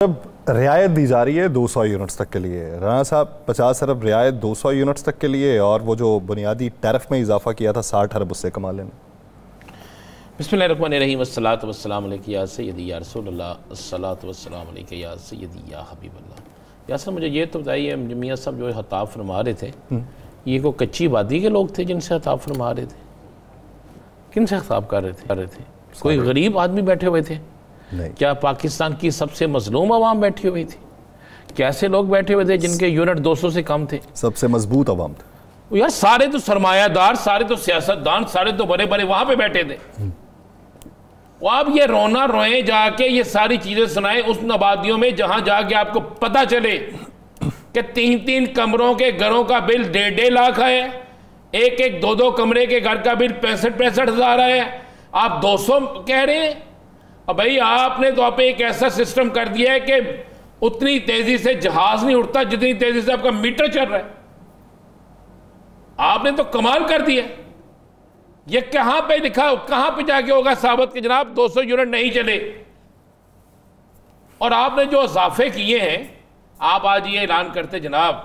अब रियायत दी जा रही है 200 यूनिट्स तक के लिए। राना साहब 50 अरब रियायत 200 यूनिट्स तक के लिए, और वो जो बुनियादी टैरिफ में इजाफा किया था 60 अरब, उससे कमा लेना। बिस्मिल्लाहिर्रहमानिर्रहीम वस्सलातु वस्सलामु अलैका या सय्यदी या रसूलल्लाह अस्सलातु वस्सलामु अलैका या सय्यदी या हबीबल्लाह। यार सर मुझे ये तो बताइए, मियाँ साहब जो खिताब फरमा रहे थे, ये को कच्ची वादी के लोग थे जिनसे खिताब फरमा रहे थे? किन से खिताब कर रहे थे? कोई गरीब आदमी बैठे हुए थे? नहीं। क्या पाकिस्तान की सबसे मजलूम आवाम बैठी हुई थी? कैसे लोग बैठे हुए थे जिनके यूनिट 200 से कम थे? सबसे मजबूत आवाम थे यार। सारे तो सरमायादार, सारे तो सियासतदान, सारे तो बड़े बड़े वहां पे बैठे थे। वो आप ये रोना रोए जाके, ये सारी चीजें सुनाए उस आबादियों में जहां जाके आपको पता चले कि 3-3 कमरों के घरों का बिल 1.5 लाख है, एक 2-2 कमरे के घर का बिल 65-65 हजार है, आप 200 कह रहे हैं। अब भाई आपने तो आप एक ऐसा सिस्टम कर दिया है कि उतनी तेजी से जहाज नहीं उड़ता जितनी तेजी से आपका मीटर चल रहा है। आपने तो कमाल कर दिया। ये कहां पे लिखा, कहां पे जाके होगा साबित कि जनाब 200 यूनिट नहीं चले? और आपने जो इजाफे किए हैं, आप आज ये ऐलान करते जनाब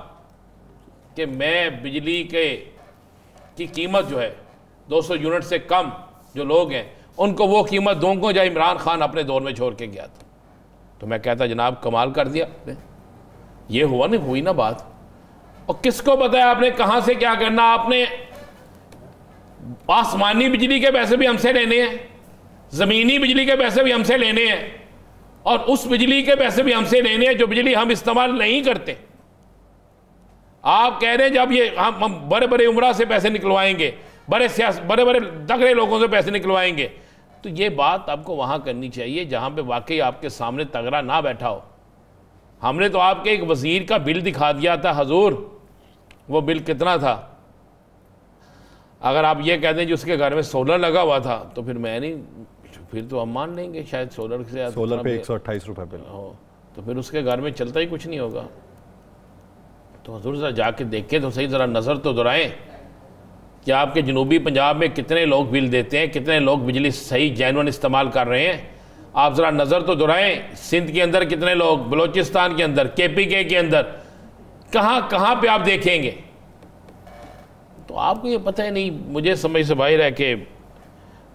कि मैं बिजली की कीमत जो है 200 यूनिट से कम जो लोग हैं उनको वो कीमत दूंगा जो इमरान खान अपने दौर में छोड़ के गया था। तो मैं कहता जनाब कमाल कर दिया आपने। ये हुआ नहीं, हुई ना बात। और किसको बताया आपने कहां से क्या करना? आपने आसमानी बिजली के पैसे भी हमसे लेने हैं, जमीनी बिजली के पैसे भी हमसे लेने हैं, और उस बिजली के पैसे भी हमसे लेने हैं जो बिजली हम इस्तेमाल नहीं करते। आप कह रहे हैं जब ये हम बड़े बड़े उमरा से पैसे निकलवाएंगे, बड़े बड़े तगड़े लोगों से पैसे निकलवाएंगे, तो ये बात आपको वहां करनी चाहिए जहां पे वाकई आपके सामने तगड़ा ना बैठा हो। हमने तो आपके एक वजीर का बिल दिखा दिया था हजूर, वो बिल कितना था? अगर आप ये कह दें कि उसके घर में सोलर लगा हुआ था तो फिर मैं नहीं, फिर तो हम मान लेंगे शायद सोलर पे 128 रुपए बिल हो, तो फिर उसके घर में चलता ही कुछ नहीं होगा। तो हजूर जरा जाके देखें तो सही, जरा नजर तो दोहराएं कि आपके जनूबी पंजाब में कितने लोग बिल देते हैं, कितने लोग बिजली सही जेन्युइन इस्तेमाल कर रहे हैं। आप ज़रा नज़र तो दोहराएं। सिंध के अंदर कितने लोग, बलोचिस्तान के अंदर, KPK के अंदर, कहाँ पे आप देखेंगे? तो आपको ये पता ही नहीं। मुझे समझ से बाहर है कि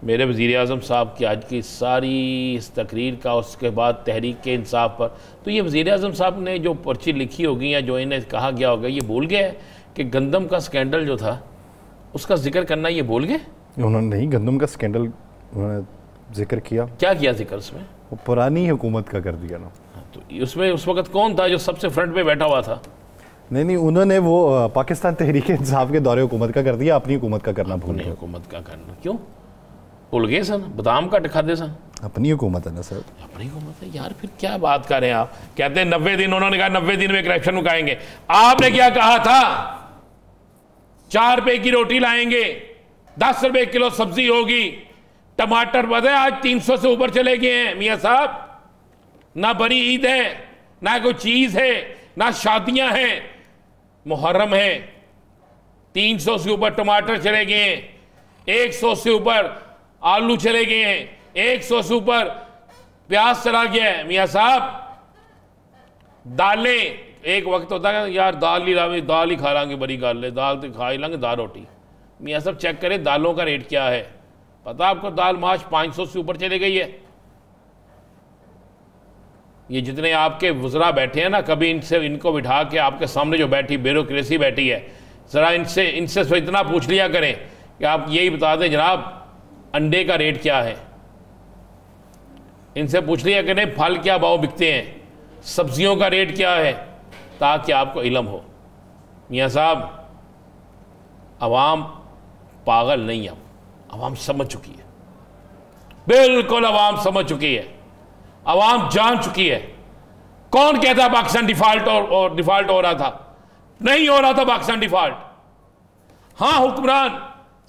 मेरे वज़ीर आज़म साहब की आज की सारी इस तकरीर का, उसके बाद तहरीक के इंसाफ पर, तो ये वज़ीर आज़म साहब ने जो पर्ची लिखी होगी या जो इन्हें कहा गया होगा, ये भूल गए कि गंदम का स्कैंडल जो था उसका जिक्र करना ये भूल गए? उन्होंने नहीं, गंदम का स्कैंडल उन्होंने जिक्र किया। क्या किया जिक्र उसमें? वो पुरानी हुकूमत का कर दिया ना। तो उसमें उस वक्त कौन था जो सबसे फ्रंट पे बैठा हुआ था? नहीं, उन्होंने वो पाकिस्तान तहरीक इंसाफ के दौरे हुकूमत का कर दिया, अपनी हुकूमत का करना भूल गए। हुकूमत का करना क्यों भूल गए सन? बादाम का दिखा दे सन। अपनी हुकूमत है ना सर, अपनी हुकूमत है यार। फिर क्या बात कर रहे हैं आप? कहते हैं 90 दिन, उन्होंने कहा 90 दिन में करप्शन मुकाएंगे। आपने क्या कहा था? 4 रुपए की रोटी लाएंगे, 10 रुपए किलो सब्जी होगी, टमाटर बदे आज 300 से ऊपर चले गए हैं। मियाँ साहब, ना बड़ी ईद है, ना कोई चीज है, ना शादियां हैं, मुहर्रम है, 300 से ऊपर टमाटर चले गए हैं, 100 से ऊपर आलू चले गए हैं, 100 से ऊपर प्याज चला गया है। मियाँ साहब, दालें, एक वक्त होता है यार दाल ही खा लांगे, बड़ी गाल है, दाल तो खा ही लांगे, दाल रोटी। मियाँ साहब चेक करें दालों का रेट क्या है। पता आपको दाल माश 500 से ऊपर चली गई है। ये जितने आपके वज़रा बैठे हैं ना, कभी इनको बिठा के आपके सामने जो बैठी ब्यूरोक्रेसी बैठी है, ज़रा इनसे इतना पूछ लिया करें कि आप यही बता दें जनाब अंडे का रेट क्या है। इनसे पूछ लिया करें फल क्या भाव बिकते हैं, सब्जियों का रेट क्या है, ताकि आपको इल्म हो। मियाँ साहब, अवाम पागल नहीं, अब अवाम समझ चुकी है, बिल्कुल अवाम समझ चुकी है, अवाम जान चुकी है। कौन कहता पाकिस्तान डिफॉल्ट और डिफॉल्ट हो रहा था? नहीं हो रहा था पाकिस्तान डिफॉल्ट। हाँ, हुक्मरान,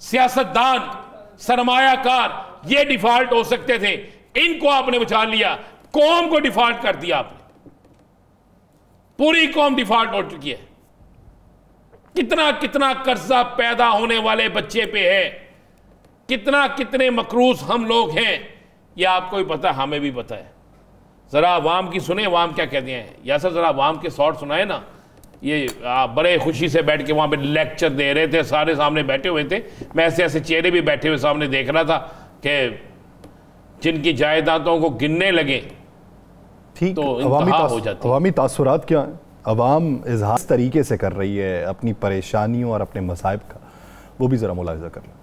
सियासतदान, सरमायाकार ये डिफॉल्ट हो सकते थे, इनको आपने बचा लिया। कौम को डिफॉल्ट कर दिया आपने, पूरी कौम डिफॉल्ट हो चुकी है। कितना कितना कर्जा पैदा होने वाले बच्चे पे है, कितने मकरूज हम लोग हैं, ये आपको भी पता है, हमें भी पता है। ज़रा अवाम की सुने, अवाम क्या कहते हैं। यासर ज़रा अवाम के शॉर्ट सुनाए ना। ये बड़े खुशी से बैठ के वहाँ पे लेक्चर दे रहे थे, सारे सामने बैठे हुए थे। मैं ऐसे ऐसे चेहरे भी बैठे हुए सामने देख रहा था कि जिनकी जायदादों को गिनने लगे ठीक। तो इंतहा हो जाती। अवामी तासुरात क्या है? अवाम इजहार तरीके से कर रही है अपनी परेशानियों और अपने मसाइब का, वो भी ज़रा मुलाहिजा कर लें।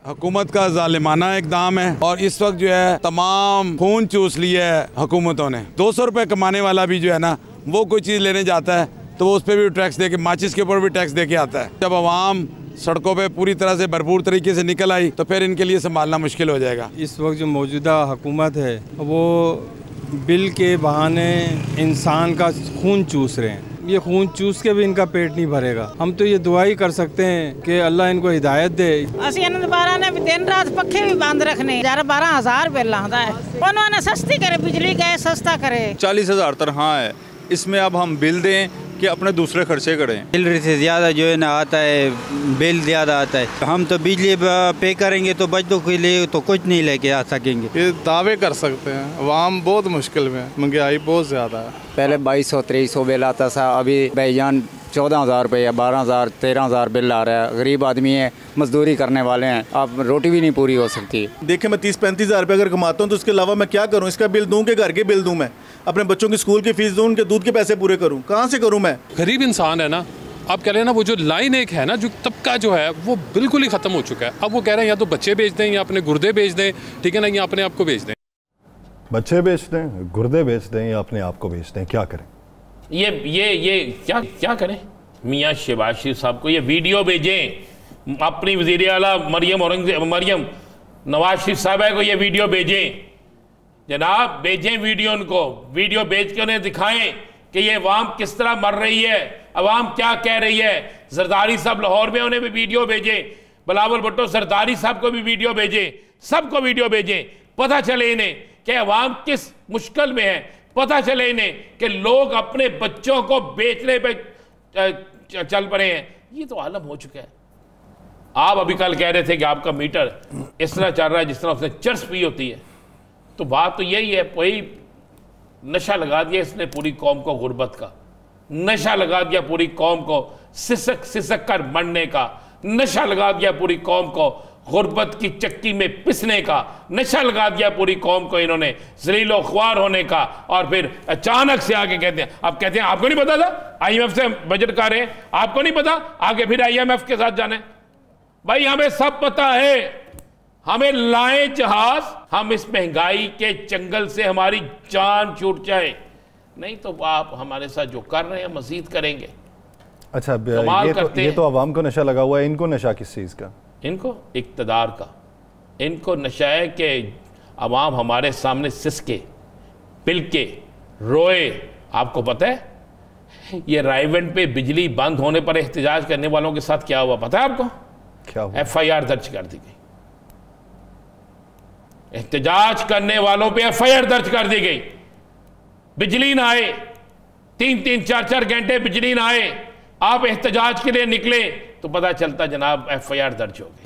हुकूमत का जालिमाना इकदाम है और इस वक्त जो है तमाम खून चूस लिया है हुकूमतों ने। 200 रुपये कमाने वाला भी जो है ना, वो कोई चीज़ लेने जाता है तो वो उस पर भी टैक्स दे के, माचिस के ऊपर भी टैक्स दे के आता है। जब अवाम सड़कों पे पूरी तरह से भरपूर तरीके से निकल आई तो फिर इनके लिए संभालना मुश्किल हो जाएगा। इस वक्त जो मौजूदा हुकूमत है वो बिल के बहाने इंसान का खून चूस रहे हैं। ये खून चूस के भी इनका पेट नहीं भरेगा। हम तो ये दुआ ही कर सकते हैं कि अल्लाह इनको हिदायत दे। ਅਸੀਂ ਇਹਨਾਂ ਦੁਬਾਰਾ ਨੇ दिन रात पखे भी बंद रखने 12,000 बिल आता है। उन्होंने सस्ती करे, बिजली का सस्ता करे। 40,000 तनख्वाह है, इसमें अब हम बिल दें कि अपने दूसरे खर्चे करें। सैलरी से ज़्यादा जो है ना आता है, बिल ज़्यादा आता है। हम तो बिजली पे करेंगे तो बच्चों के लिए तो कुछ नहीं लेके आ सकेंगे। ये दावे कर सकते हैं, अवाम बहुत मुश्किल में, महंगाई बहुत ज़्यादा है। पहले 2200-2300 बिल आता था, अभी भाईजान 14,000 रुपये या 12,000 13,000 बिल आ रहा है। गरीब आदमी है, मजदूरी करने वाले हैं, अब रोटी भी नहीं पूरी हो सकती। देखिए मैं 30-35 हज़ार रुपये अगर कमाता हूँ तो उसके अलावा मैं क्या करूँ? इसका बिल दूँ कि घर के बिल दूँ? मैं अपने बच्चों की स्कूल की फीस दूँ, उनके दूध के पैसे पूरे करूँ? कहाँ से करूँ मैं? गरीब इंसान है ना, आप कह रहे हैं ना, वो जो लाइन एक है ना, जो तबका जो है वो बिल्कुल ही ख़त्म हो चुका है। अब वो कह रहे हैं या तो बच्चे बेच दें या अपने गुर्दे बेच दें, ठीक है ना, या अपने आप को बेच दें। बच्चे बेच दें, गुर्दे बेच दें या अपने आप को बेच दें, क्या करें? ये क्या करें? मियाँ शहबाज शरीफ साहब को ये वीडियो भेजें, अपनी वज़ीर आला मरियम नवाज शरीफ साहब को ये वीडियो भेजें। जनाब भेजें वीडियो, उनको वीडियो भेज के उन्हें दिखाएं कि ये अवाम किस तरह मर रही है, अवाम क्या कह रही है। जरदारी साहब लाहौर में, उन्हें भी वीडियो भेजें। बिलावल भुट्टो जरदारी साहब को भी वीडियो भेजें, सबको वीडियो भेजें। पता चले इन्हें कि अवाम किस मुश्किल में है, पता चले इन्हें कि लोग अपने बच्चों को बेचने पे चल पड़े हैं। ये तो आलम हो चुका है। आप अभी कल कह रहे थे कि आपका मीटर इस तरह चल रहा है जिस तरह उसने चर्स पी होती है। तो बात तो यही है, वही नशा लगा दिया इसने पूरी कौम को, गुर्बत का नशा लगा दिया पूरी कौम को, सिसक सिसक कर मरने का नशा लगा दिया पूरी कौम को, गुर्बत की चक्की में पिसने का नशा लगा दिया पूरी कौम को इन्होंने, ज़लीलो ख्वार होने का। और फिर अचानक से आगे कहते हैं, अब कहते हैं आपको नहीं पता था IMF से बजट का रहे हैं, आपको नहीं पता, आगे फिर IMF के साथ जाने। भाई हमें सब पता है, हमें लाए जहाज, हम इस महंगाई के चंगल से हमारी जान छूट जाए, नहीं तो आप हमारे साथ जो कर रहे हैं मजीद करेंगे। अच्छा, ये तो अवाम को नशा लगा हुआ है। इनको नशा किस चीज़ का? इनको इक़्तिदार का। इनको नशा है कि अवाम हमारे सामने सिसके, पिलके, रोए। आपको पता है ये रायवेंड पे बिजली बंद होने पर एहतजाज करने वालों के साथ क्या हुआ, पता है आपको? क्या हुआ? FIR दर्ज कर दी गई। एहतजाज करने वालों पे FIR दर्ज कर दी गई। बिजली ना आए, 3-3 4-4 घंटे बिजली ना आए, आप एहतजाज के लिए निकले तो पता चलता जनाब FIR दर्ज हो गई।